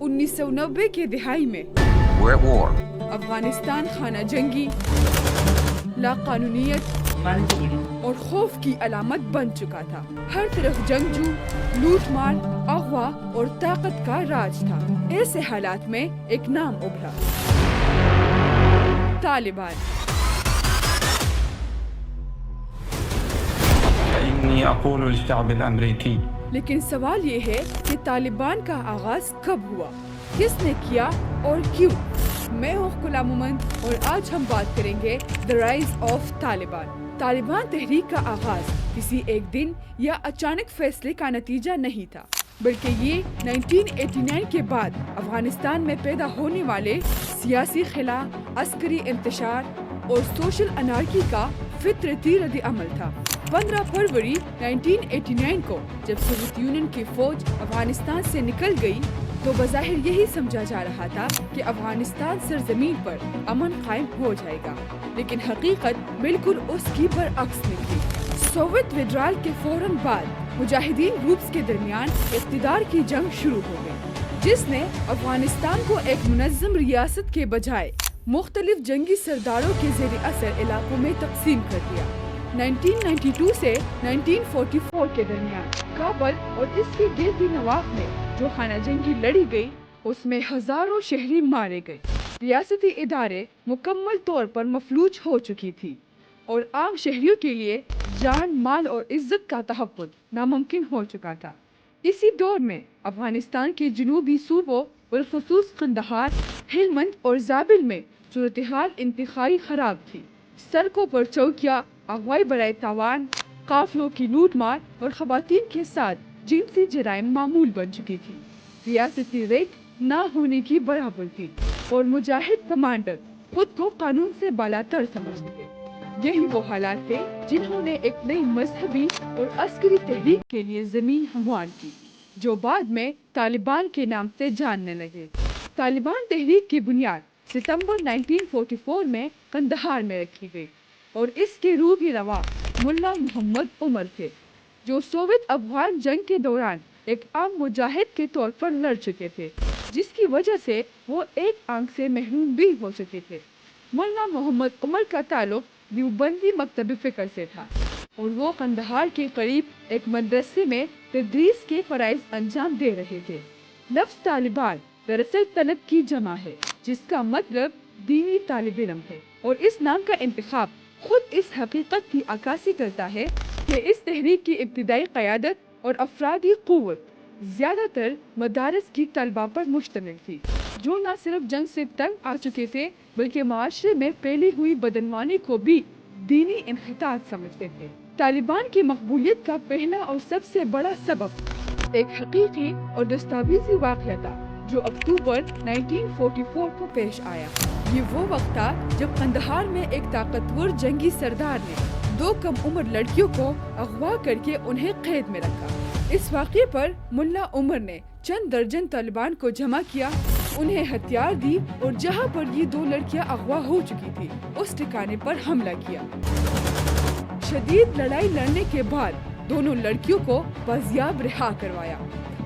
1990 کے دہائی میں We're at war. افغانستان خانہ جنگی، لاقانونیت اور خوف کی علامت بن چکا تھا۔ ہر طرف جنگجو، لوٹ مار، اغوا اور طاقت کا راج تھا۔ ایسے حالات میں ایک نام ابھرا، طالبان۔ إني أقول للشعب الأمريكي لیکن سوال یہ ہے کہ طالبان کا آغاز کب ہوا، کس نے کیا اور کیوں؟ میں ہوں غلام مومند اور آج ہم بات کریں گے دی رائز آف طالبان۔ طالبان تحریک کا آغاز کسی ایک دن یا اچانک فیصلے کا نتیجہ نہیں تھا، بلکہ یہ 1989 کے بعد افغانستان میں پیدا ہونے والے سیاسی خلا، عسکری انتشار اور سوشل انارکی کا فطرتی رد عمل تھا۔ 15 فروری 1989 کو جب سوویت یونین کی فوج افغانستان سے نکل گئی تو بظاہر یہی سمجھا جا رہا تھا کہ افغانستان سرزمین پر امن قائم ہو جائے گا، لیکن حقیقت بالکل اس کی برعکس نکلی۔ سوویت ودرال کے فوراً بعد مجاہدین گروپس کے درمیان اقتدار کی جنگ شروع ہو گئی، جس نے افغانستان کو ایک منظم ریاست کے بجائے مختلف جنگی سرداروں کے زیر اثر علاقوں میں تقسیم کر دیا۔ 1992 سے 1944 کے درمیان کابل اور اس کے گردی نواح میں جو خانہ جنگی لڑی گئی، اس میں ہزاروں شہری مارے گئے۔ ریاستی ادارے مکمل طور پر مفلوج ہو چکی تھی اور عام شہریوں کے لیے جان، مال اور عزت کا تحفظ ناممکن ہو چکا تھا۔ اسی دور میں افغانستان کے جنوبی صوبوں بالخصوص قندھار، ہلمند اور زابل میں صورتحال انتہائی خراب تھی۔ سڑکوں پر چوکیاں، اغوائی برائے تاوان، قافلوں کی لوٹ مار اور خواتین کے ساتھ جنسی جرائم معمول بن چکی تھی۔ ریاستی ریٹ نہ ہونے کی برابر تھی اور مجاہد کمانڈر خود کو قانون سے بالاتر سمجھتے تھے۔ یہی وہ حالات تھے جنہوں نے ایک نئی مذہبی اور عسکری تحریک کے لیے زمین ہموار کی، جو بعد میں طالبان کے نام سے جاننے لگے۔ طالبان تحریک کی بنیاد ستمبر 1944 میں قندھار میں رکھی گئی اور اس کے روحی رواں ملا محمد عمر تھے، جو سوویت افغان جنگ کے دوران ایک عام مجاہد کے طور پر لڑ چکے تھے، جس کی وجہ سے وہ ایک آنکھ سے محروم بھی ہو چکے تھے۔ ملا محمد عمر کا تعلق دیوبندی مکتب فکر سے تھا اور وہ قندھار کے قریب ایک مدرسے میں تدریس کے فرائض انجام دے رہے تھے۔ لفظ طالبان دراصل طلب کی جمع ہے، جس کا مطلب دینی طالب علم ہے، اور اس نام کا انتخاب خود اس حقیقت کی عکاسی کرتا ہے کہ اس تحریک کی ابتدائی قیادت اور افرادی قوت زیادہ تر مدارس کی طلباء پر مشتمل تھی، جو نہ صرف جنگ سے تنگ آ چکے تھے بلکہ معاشرے میں پھیلی ہوئی بدعنوانی کو بھی دینی انحطاط سمجھتے تھے۔ طالبان کی مقبولیت کا پہلا اور سب سے بڑا سبب ایک حقیقی اور دستاویزی واقعہ تھا جو اکتوبر 1944 کو پیش آیا۔ یہ وہ وقت تھا جب قندھار میں ایک طاقتور جنگی سردار نے 2 کم عمر لڑکیوں کو اغوا کر کے انہیں قید میں رکھا۔ اس واقعے پر ملا عمر نے چند درجن طالبان کو جمع کیا، انہیں ہتھیار دی اور جہاں پر یہ 2 لڑکیاں اغوا ہو چکی تھی اس ٹھکانے پر حملہ کیا۔ شدید لڑائی لڑنے کے بعد دونوں لڑکیوں کو بازیاب رہا کروایا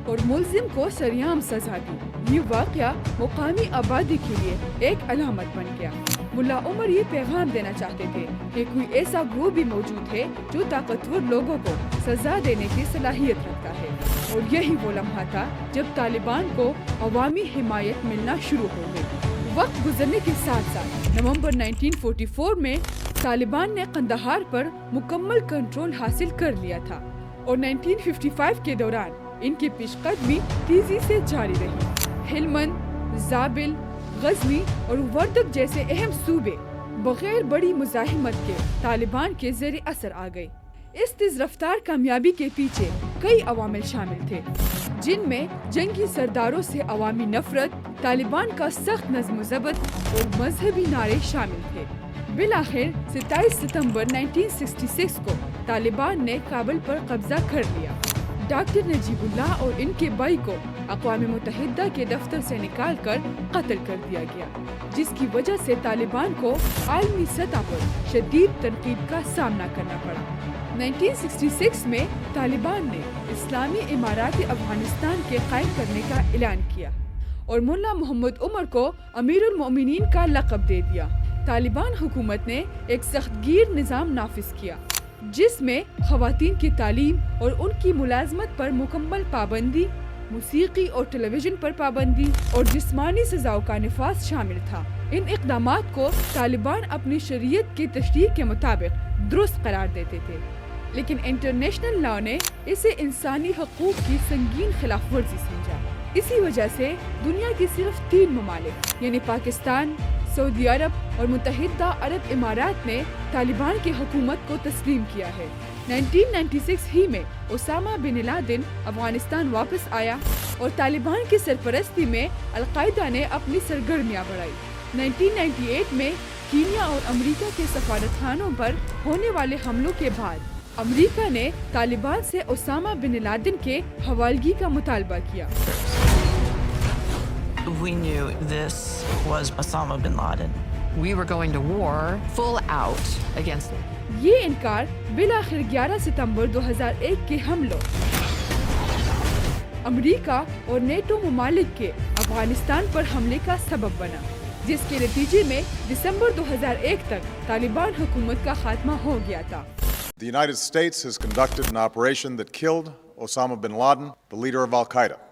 اور ملزم کو سریعام سزا دی۔ یہ واقعہ مقامی آبادی کے لیے ایک علامت بن گیا۔ ملا عمر یہ پیغام دینا چاہتے تھے کہ کوئی ایسا گروہ بھی موجود ہے جو طاقتور لوگوں کو سزا دینے کی صلاحیت رکھتا ہے، اور یہی وہ لمحہ تھا جب طالبان کو عوامی حمایت ملنا شروع ہو گئی۔ وقت گزرنے کے ساتھ ساتھ نومبر 1944 میں طالبان نے قندھار پر مکمل کنٹرول حاصل کر لیا تھا اور 1955 کے دوران ان کی پیش قدمی تیزی سے جاری رہی۔ ہلمند، زابل، غزنی اور وردک جیسے اہم صوبے بغیر بڑی مزاحمت کے طالبان کے زیر اثر آ گئے۔ اس تیز رفتار کامیابی کے پیچھے کئی عوامل شامل تھے، جن میں جنگی سرداروں سے عوامی نفرت، طالبان کا سخت نظم و ضبط اور مذہبی نعرے شامل تھے۔ بالآخر 27 ستمبر 1966 کو طالبان نے کابل پر قبضہ کر لیا۔ ڈاکٹر نجیب اللہ اور ان کے بھائی کو اقوام متحدہ کے دفتر سے نکال کر قتل کر دیا گیا، جس کی وجہ سے طالبان کو عالمی سطح پر شدید تنقید کا سامنا کرنا پڑا۔ 1966 میں طالبان نے اسلامی امارات افغانستان کے قائم کرنے کا اعلان کیا اور ملا محمد عمر کو امیر المومنین کا لقب دے دیا۔ طالبان حکومت نے ایک سخت گیر نظام نافذ کیا جس میں خواتین کی تعلیم اور ان کی ملازمت پر مکمل پابندی، موسیقی اور ٹیلی ویژن پر پابندی اور جسمانی سزاؤں کا نفاذ شامل تھا۔ ان اقدامات کو طالبان اپنی شریعت کی تشریح کے مطابق درست قرار دیتے تھے، لیکن انٹرنیشنل لاء نے اسے انسانی حقوق کی سنگین خلاف ورزی سمجھا۔ اسی وجہ سے دنیا کی صرف 3 ممالک یعنی پاکستان، سعودی عرب اور متحدہ عرب امارات نے طالبان کی حکومت کو تسلیم کیا ہے۔ 1996 ہی میں اسامہ بن لادن افغانستان واپس آیا اور طالبان کی سرپرستی میں القاعدہ نے اپنی سرگرمیاں بڑھائی۔ 1998 میں کینیا اور امریکہ کے سفارت خانوں پر ہونے والے حملوں کے بعد امریکہ نے طالبان سے اسامہ بن لادن کے حوالگی کا مطالبہ کیا۔ We knew this was Osama bin Laden. We were going to war full out against it. یہ انکار بالآخر 11 ستمبر 2001 کے حملوں، امریکہ اور نیٹو ممالک کے افغانستان پر حملے کا سبب بنا، جس کے نتیجے میں دسمبر 2001 تک طالبان حکومت کا خاتمہ ہو گیا تھا۔ The United States has conducted an operation that killed Osama bin Laden, the leader of Al-Qaeda.